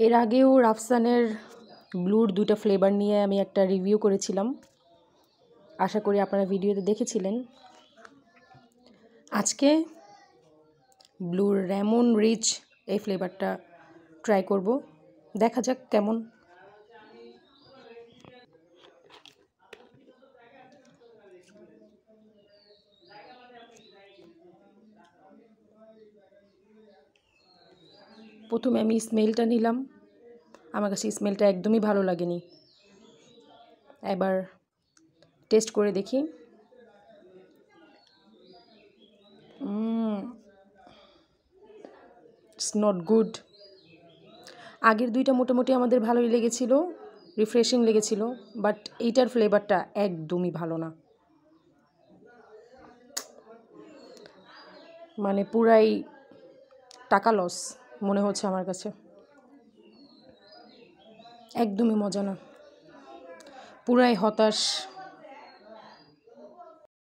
এর আগেও রাফসানের ব্লুর দুটো ফ্লেভার নিয়ে আমি একটা রিভিউ করেছিলাম, আশা করি আপনারা ভিডিওতে দেখেছিলেন। আজকে ব্লুর লেমন রিচ এই ফ্লেভারটা ট্রাই করব, দেখা যাক কেমন। প্রথমে আমি স্মেলটা নিলাম, আমার কাছে স্মেলটা একদমই ভালো লাগেনি। এবার টেস্ট করে দেখি। It's not good. আগের দুইটা মোটামুটি আমাদের ভালোই লেগেছিল, রিফ্রেশিং লেগেছিল, বাট এইটার ফ্লেভারটা একদমই ভালো না। মানে পুরাই টাকা লস মনে হচ্ছে আমার কাছে, একদমই মজা না, পুরাই হতাশ।